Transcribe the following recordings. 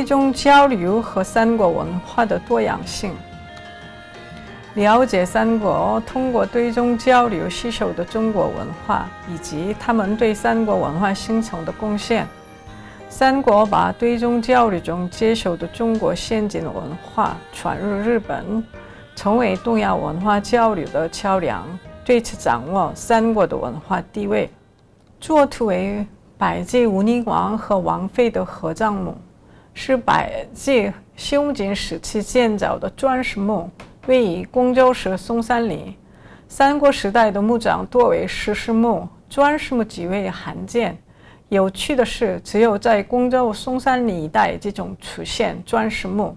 对中交流和三国文化的多样性。了解三国通过对中交流吸收的中国文化，以及他们对三国文化形成的贡献。三国把对中交流中接受的中国先进文化传入日本，成为东亚文化交流的桥梁，对此掌握三国的文化地位。作图为百济武宁王和王妃的合葬墓，是百济雄锦时期建造的砖石墓，位于光州市松山里。三国时代的墓葬多为石室墓，砖石墓极为罕见。有趣的是，只有在光州松山里一带这种出现砖石墓。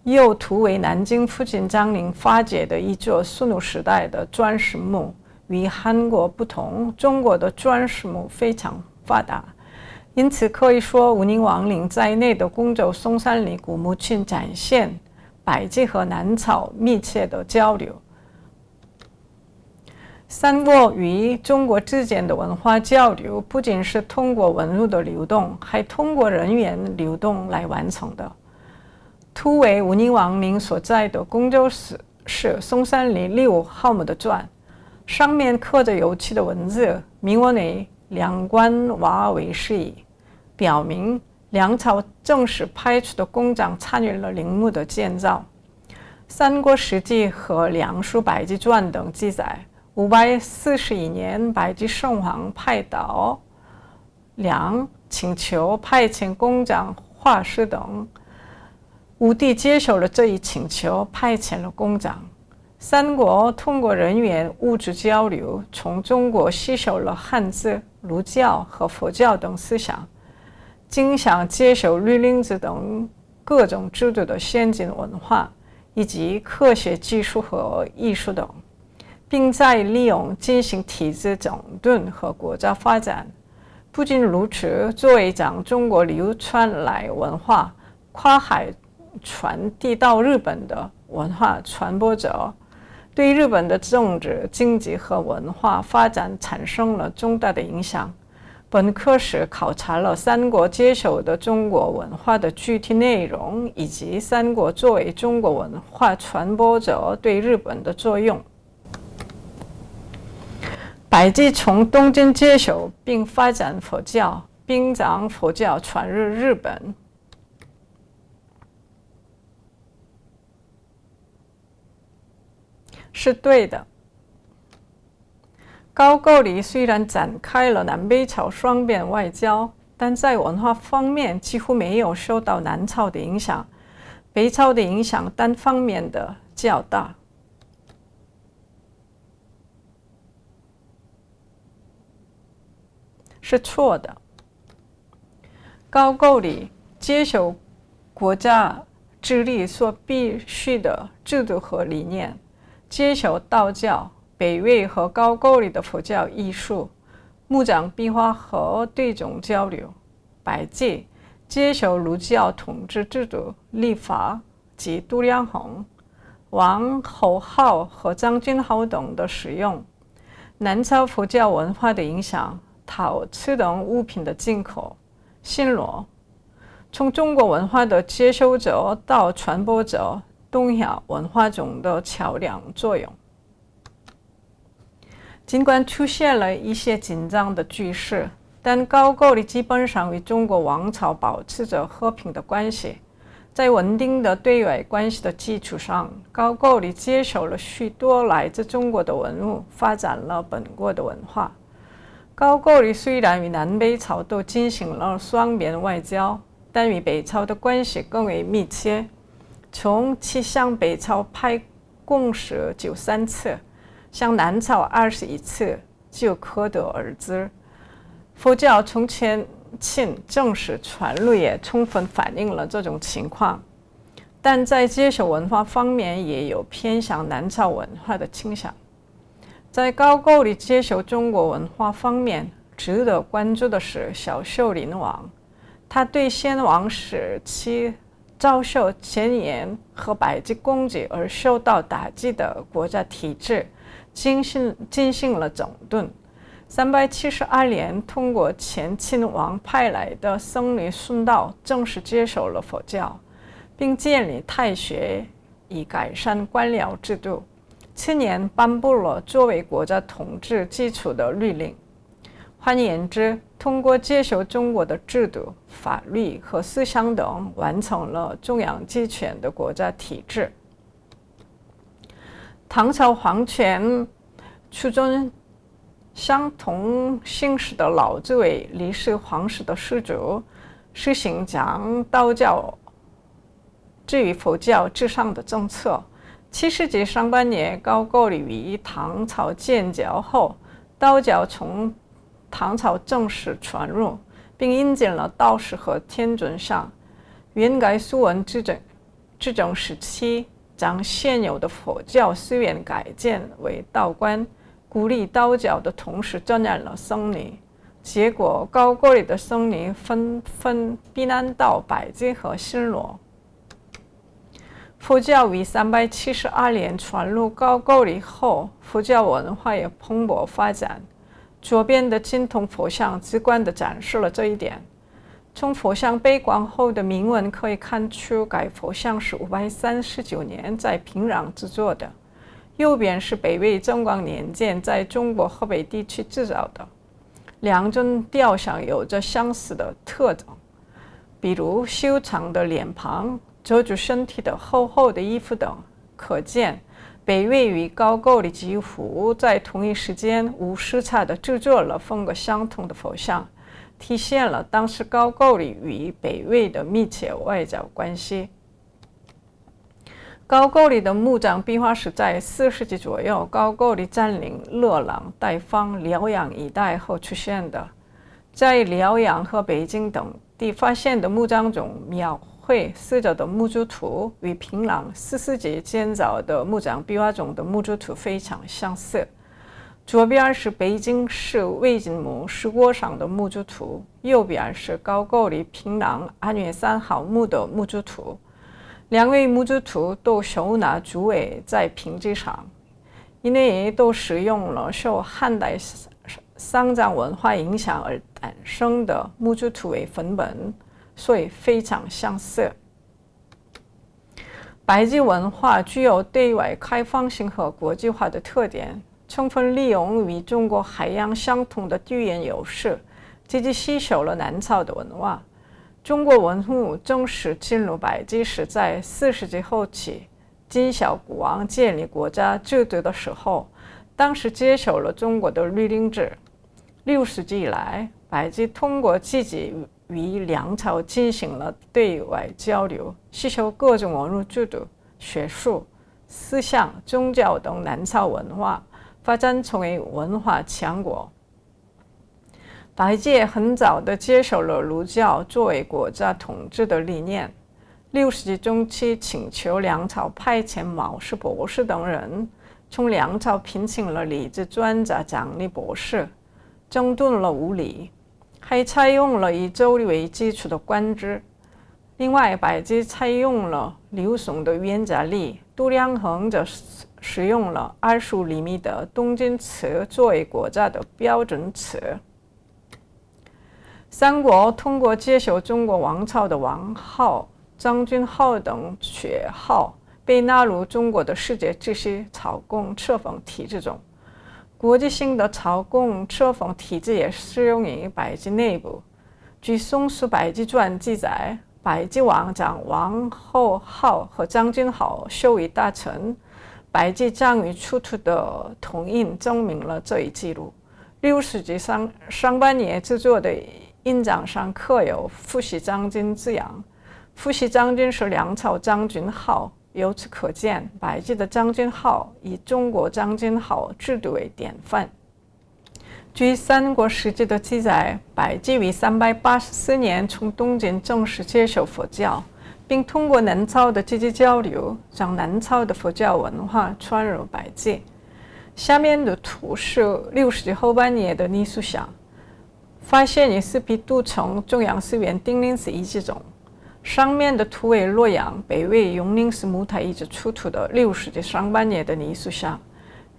右图为南京附近张陵发掘的一座匈奴时代的砖石墓。与韩国不同，中国的砖石墓非常发达，因此可以说武宁王陵在内的光州松山里古墓群展现百济和南朝密切的交流。三国与中国之间的文化交流不仅是通过文物的流动，还通过人员流动来完成的。图为武宁王陵所在的光州市松山里6号墓的传，上面刻着有趣的文字，铭文为梁官瓦为是矣，表明梁朝正式派出的工匠参与了陵墓的建造。三国史记和梁书百济传等记载，541年百济圣皇派到梁，请求派遣工匠、画师等。武帝接受了这一请求，派遣了工匠。三国通过人员物质交流，从中国吸收了汉字、儒教和佛教等思想，经常接受律令制等各种制度的先进文化，以及科学技术和艺术等，并在利用进行体制整顿和国家发展。不仅如此，作为将中国流传来文化跨海传递到日本的文化传播者，对日本的政治、经济和文化发展产生了重大的影响。本科时考察了三国接受的中国文化的具体内容，以及三国作为中国文化传播者对日本的作用。百济从东晋接受并发展佛教，并将佛教传入日本。是对的。高句丽虽然展开了南北朝双边外交，但在文化方面几乎没有受到南朝的影响，北朝的影响单方面的较大。是错的。高句丽接受国家治理所必须的制度和理念，接受道教、北魏和高句丽的佛教艺术、墓葬壁画和对中交流。百济接受儒教统治制度、历法及度量衡、王侯号和将军号等的使用。南朝佛教文化的影响，陶瓷等物品的进口。新罗从中国文化的接收者到传播者，东亚文化中的桥梁作用。尽管出现了一些紧张的局势，但高句丽基本上与中国王朝保持着和平的关系。在稳定的对外关系的基础上，高句丽接受了许多来自中国的文物，发展了本国的文化。高句丽虽然与南北朝都进行了双边外交，但与北朝的关系更为密切。从其向北朝派公使93次，向南朝21次就可得而知。佛教从前秦正式传入也充分反映了这种情况，但在接受文化方面也有偏向南朝文化的倾向。在高句丽接受中国文化方面，值得关注的是小秀林王，他对先王时期遭受前沿和百济攻击而受到打击的国家体制进行了整顿。372年，通过前秦王派来的僧侣孙道正式接受了佛教，并建立太学以改善官僚制度。次年颁布了作为国家统治基础的律令。换言之，通过接受中国的制度、法律和思想等，完成了中央集权的国家体制。唐朝皇权出尊相同形式的老子为历世皇室的始祖，实行将道教置于佛教之上的政策。7世纪上半叶，高句丽于唐朝建教后，道教从唐朝正式传入，并引进了道士和天尊像。元改苏文执政时期，将现有的佛教寺院改建为道观，鼓励道教的同时增染了僧侣。结果，高句丽的僧侣纷纷避难到百济和新罗。佛教于372年传入高句丽后，佛教文化也蓬勃发展。左边的金铜佛像直观地展示了这一点。从佛像被光后的铭文可以看出，该佛像是539年在平壤制作的。右边是北魏贞观年间在中国河北地区制造的。两尊雕像有着相似的特征，比如修长的脸庞、遮住身体的厚厚的衣服等。可见，北魏与高句丽几乎在同一时间无时差地制作了风格相同的佛像，体现了当时高句丽与北魏的密切外交关系。高句丽的墓葬壁画是在4世纪左右高句丽占领乐朗、代方、辽阳一带后出现的。在辽阳和北京等地发现的墓葬中，描绘死者的墓主图与平壤4世纪建造的墓葬壁画中的墓主图非常相似。左边是北京市魏晋墓石椁上的墓主图，右边是高句丽平壤安岳3号墓的墓主图。两位墓主图都收纳诸位在平基上，因为都使用了受汉代丧葬文化影响而诞生的墓主图为粉本，所以非常相似。百济文化具有对外开放性和国际化的特点，充分利用与中国海洋相同的地缘优势，积极吸收了南朝的文化。中国文物正式进入百济是在4世纪后期，金小古王建立国家制度的时候，当时接受了中国的律令制。6世纪以来，百济通过积极与梁朝进行了对外交流，吸收各种文物制度、学术、思想、宗教等南朝文化，发展成为文化强国。百济也很早地接受了儒教作为国家统治的理念。6世纪中期，请求梁朝派遣毛氏博士等人，从梁朝聘请了礼制专家张礼博士，整顿了物理，还采用了以周礼为基础的官制。另外，百济采用了刘宋的元嘉历，度量衡则使用了25厘米的东晋尺作为国家的标准尺。三国通过接受中国王朝的王号、张君号等爵号，被纳入中国的世界秩序朝贡册封体制中。国际性的朝贡册封体制也适用于百济内部。据《宋书百济传》记载，百济王将王后号和张君号授予大臣，百济章鱼出土的铜印证明了这一记录。6世纪上半叶制作的印章上刻有父系将军字样，父系将军是梁朝张君号。由此可见，百济的张君号以中国张君号制度为典范。据《三国史记》的记载，百济于384年从东晋正式接受佛教，并通过南朝的积极交流，将南朝的佛教文化传入百济。下面的图是6世纪后半叶的泥塑像，发现于四壁都城中央寺院丁灵寺遗迹中。上面的图为洛阳北魏永宁寺木台遗址出土的6世纪上半叶的泥塑像，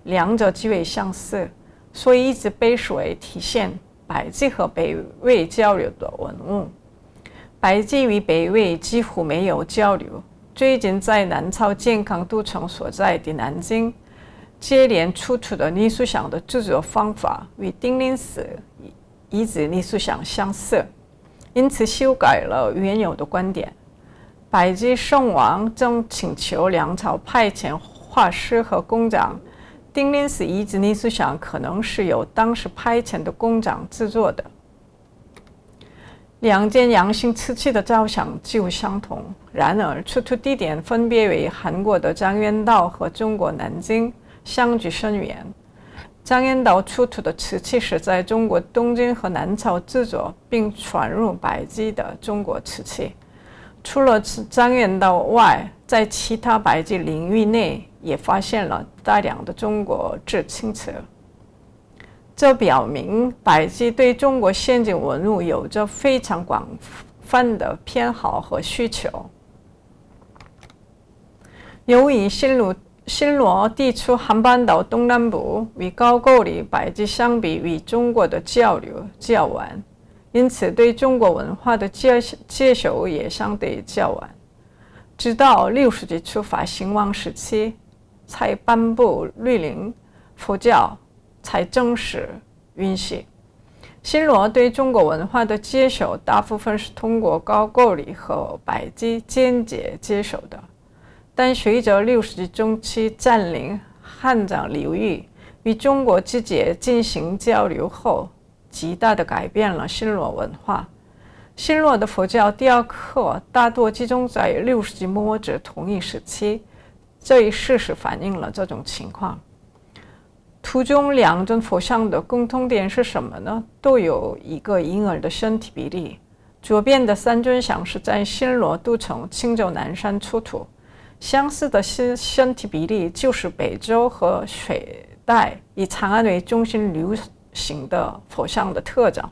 两者极为相似。所以一直被视为体现百济和北魏交流的文物。百济与北魏几乎没有交流。最近在南朝建康都城所在的南京，接连出土的泥塑像的制作方法与丁零寺遗址泥塑像相似，因此修改了原有的观点。百济圣王正请求梁朝派遣画师和工匠，丁零寺遗址泥塑像可能是由当时派遣的工匠制作的。两件阳性瓷器的造像几乎相同，然而出土地点分别为韩国的张原道和中国南京，相距甚远。张原道出土的瓷器是在中国东京和南朝制作并传入百济的中国瓷器。除了张原道外，在其他百济领域内也发现了大量的中国制青瓷。这表明百济对中国先进文物有着非常广泛的偏好和需求。由于新罗地处韩半岛东南部，与高句丽、百济相比，与中国的交流较晚，因此对中国文化的接受也相对较晚。直到6世纪初法兴旺时期，才颁布律令，佛教才正式允许。新罗对中国文化的接受大部分是通过高句丽和百济间接接受的，但随着6世纪中期占领汉藏流域，与中国直接进行交流后，极大地改变了新罗文化。新罗的佛教雕刻大多集中在6世纪末至同一时期，这一事实反映了这种情况。图中两尊佛像的共同点是什么呢？都有一个婴儿的身体比例。左边的3尊像是在新罗都城青州南山出土，相似的身体比例就是北周和隋代以长安为中心流行的佛像的特征。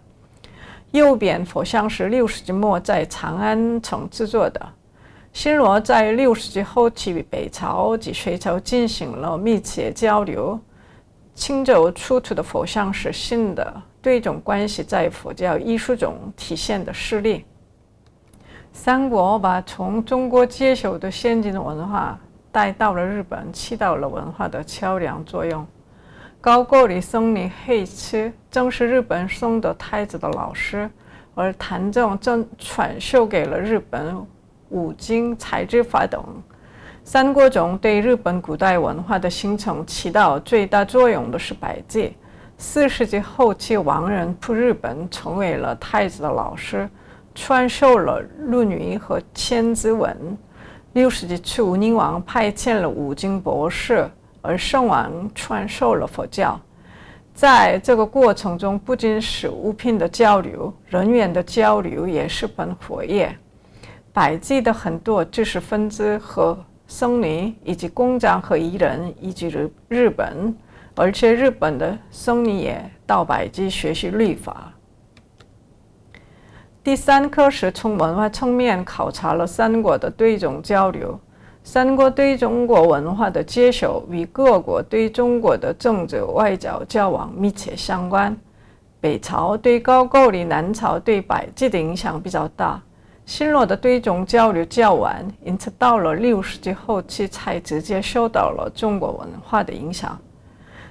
右边佛像是6世纪末在长安城制作的。新罗在6世纪后期与北朝及隋朝进行了密切交流。青州出土的佛像是新的对种关系在佛教艺术中体现的事例。三国把从中国接受的先进文化带到了日本，起到了文化的桥梁作用。高句丽僧尼黑池正是日本宋的太子的老师，而谭政正传授给了日本五经、材质法等。三国中对日本古代文化的形成起到最大作用的是百济。4世纪后期，王人赴日本，成为了太子的老师，传授了《论语》和《千字文》。6世纪初，武宁王派遣了五经博士，而圣王传授了佛教。在这个过程中，不仅是物品的交流，人员的交流也十分活跃。百济的很多知识分子和僧尼以及工匠和艺人移居日本，而且日本的僧尼也到百济学习律法。第三课是从文化层面考察了三国的对中交流。三国对中国文化的接受与各国对中国的政治外交交往密切相关。北朝对高句丽，南朝对百济的影响比较大。新罗的对中交流较晚，因此到了6世纪后期才直接受到了中国文化的影响。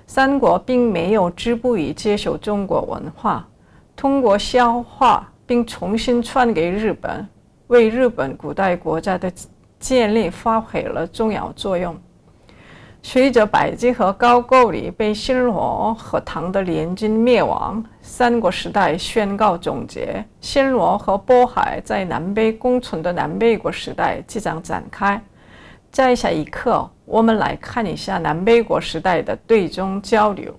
三国并没有止步于接受中国文化，通过消化并重新传给日本，为日本古代国家的建立发挥了重要作用。随着百济和高句丽被新罗和唐的联军灭亡，三国时代宣告终结，新罗和渤海在南北共存的南北国时代即将展开。在下一课，我们来看一下南北国时代的对中交流。